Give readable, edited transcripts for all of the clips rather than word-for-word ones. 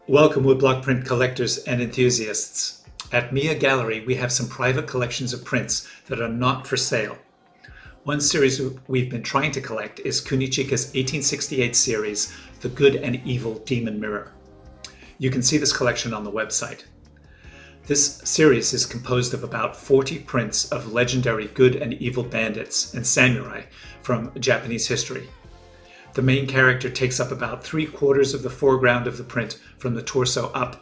Welcome woodblock print collectors and enthusiasts. At Mia Gallery, we have some private collections of prints that are not for sale. One series we've been trying to collect is Kunichika's 1868 series, The Good and Evil Demon Mirror. You can see this collection on the website. This series is composed of about 40 prints of legendary good and evil bandits and samurai from Japanese history. The main character takes up about 3/4 of the foreground of the print from the torso up.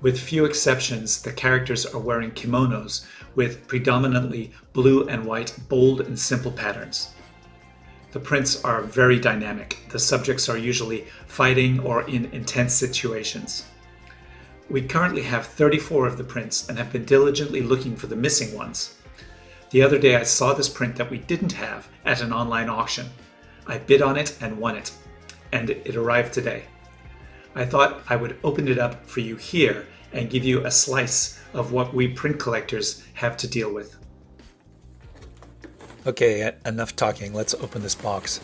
With few exceptions, the characters are wearing kimonos with predominantly blue and white, bold and simple patterns. The prints are very dynamic. The subjects are usually fighting or in intense situations. We currently have 34 of the prints and have been diligently looking for the missing ones. The other day I saw this print that we didn't have at an online auction. I bid on it and won it, and it arrived today. I thought I would open it up for you here and give you a slice of what we print collectors have to deal with. Okay, enough talking. Let's open this box.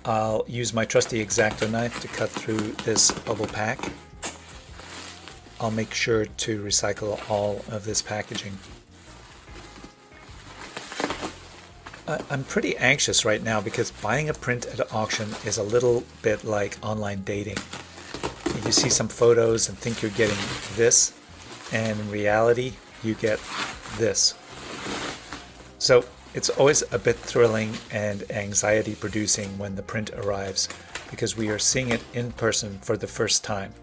I'll use my trusty X-Acto knife to cut through this bubble pack. I'll make sure to recycle all of this packaging. I'm pretty anxious right now because buying a print at auction is a little bit like online dating. You see some photos and think you're getting this, and in reality you get this. So it's always a bit thrilling and anxiety producing when the print arrives because we are seeing it in person for the first time.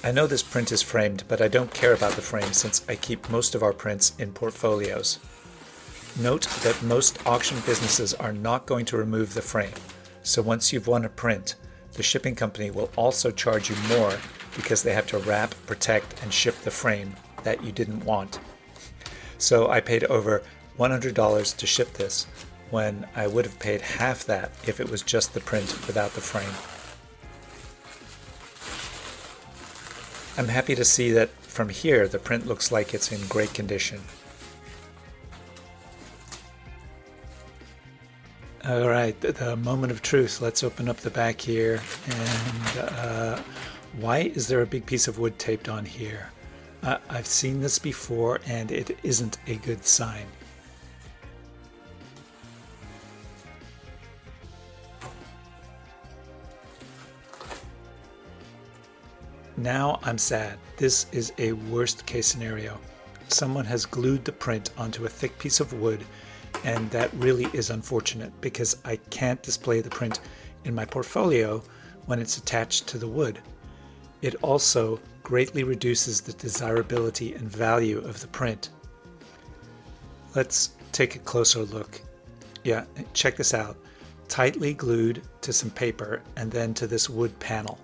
I know this print is framed, but I don't care about the frame since I keep most of our prints in portfolios. Note that most auction businesses are not going to remove the frame, so once you've won a print, the shipping company will also charge you more because they have to wrap, protect, and ship the frame that you didn't want. So I paid over $100 to ship this, when I would have paid half that if it was just the print without the frame. I'm happy to see that from here the print looks like it's in great condition. Alright, the moment of truth. Let's open up the back here. And why is there a big piece of wood taped on here? I've seen this before and it isn't a good sign. Now I'm sad. This is a worst case scenario. Someone has glued the print onto a thick piece of wood, and that really is unfortunate because I can't display the print in my portfolio when it's attached to the wood. It also greatly reduces the desirability and value of the print. Let's take a closer look. Yeah, check this out. Tightly glued to some paper and then to this wood panel.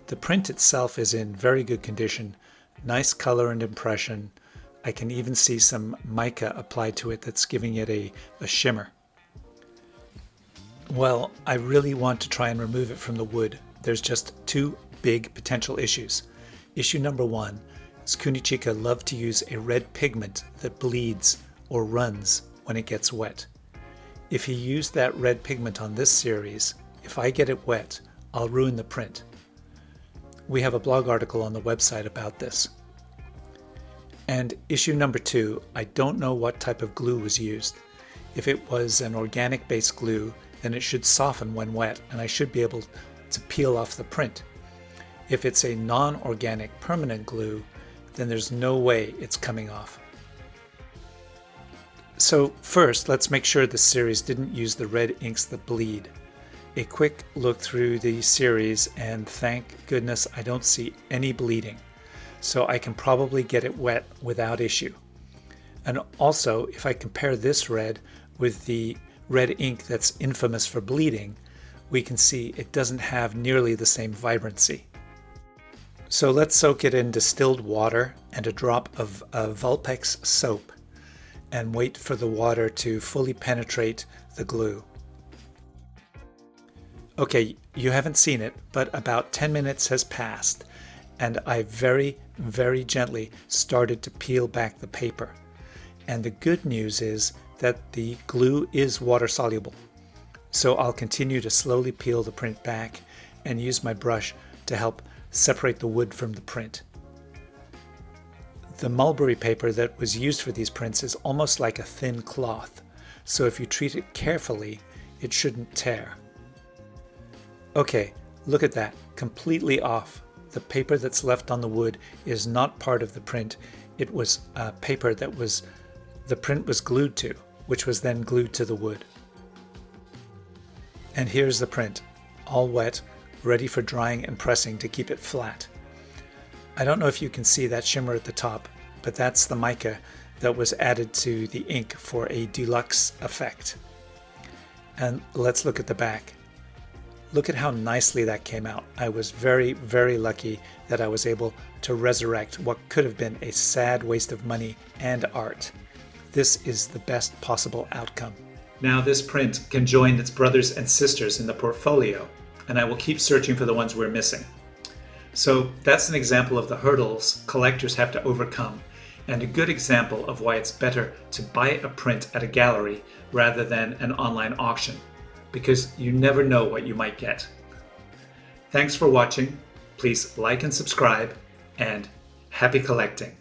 The print itself is in very good condition, nice color and impression. I can even see some mica applied to it that's giving it a shimmer. Well, I really want to try and remove it from the wood. There's just two big potential issues. Issue number one is Kunichika love to use a red pigment that bleeds or runs when it gets wet. If he used that red pigment on this series, if I get it wet, I'll ruin the print. We have a blog article on the website about this. And issue number two, I don't know what type of glue was used. If it was an organic based glue, then it should soften when wet and I should be able to peel off the print. If it's a non-organic permanent glue, then there's no way it's coming off. So first, let's make sure the series didn't use the red inks that bleed. A quick look through the series and thank goodness I don't see any bleeding, so I can probably get it wet without issue. And also, if I compare this red with the red ink that's infamous for bleeding, we can see it doesn't have nearly the same vibrancy. So let's soak it in distilled water and a drop of Vulpex soap and wait for the water to fully penetrate the glue. Okay, you haven't seen it, but about 10 minutes has passed and I very, very gently started to peel back the paper. And the good news is that the glue is water soluble. So I'll continue to slowly peel the print back and use my brush to help separate the wood from the print. The mulberry paper that was used for these prints is almost like a thin cloth, so if you treat it carefully, it shouldn't tear. Okay, look at that, completely off. The paper that's left on the wood is not part of the print. It was paper that the print was glued to, which was then glued to the wood. And here's the print, all wet, ready for drying and pressing to keep it flat. I don't know if you can see that shimmer at the top, but that's the mica that was added to the ink for a deluxe effect. And let's look at the back. Look at how nicely that came out. I was very, very lucky that I was able to resurrect what could have been a sad waste of money and art. This is the best possible outcome. Now this print can join its brothers and sisters in the portfolio, and I will keep searching for the ones we're missing. So that's an example of the hurdles collectors have to overcome, and a good example of why it's better to buy a print at a gallery rather than an online auction, because you never know what you might get. Thanks for watching. Please like and subscribe, and happy collecting.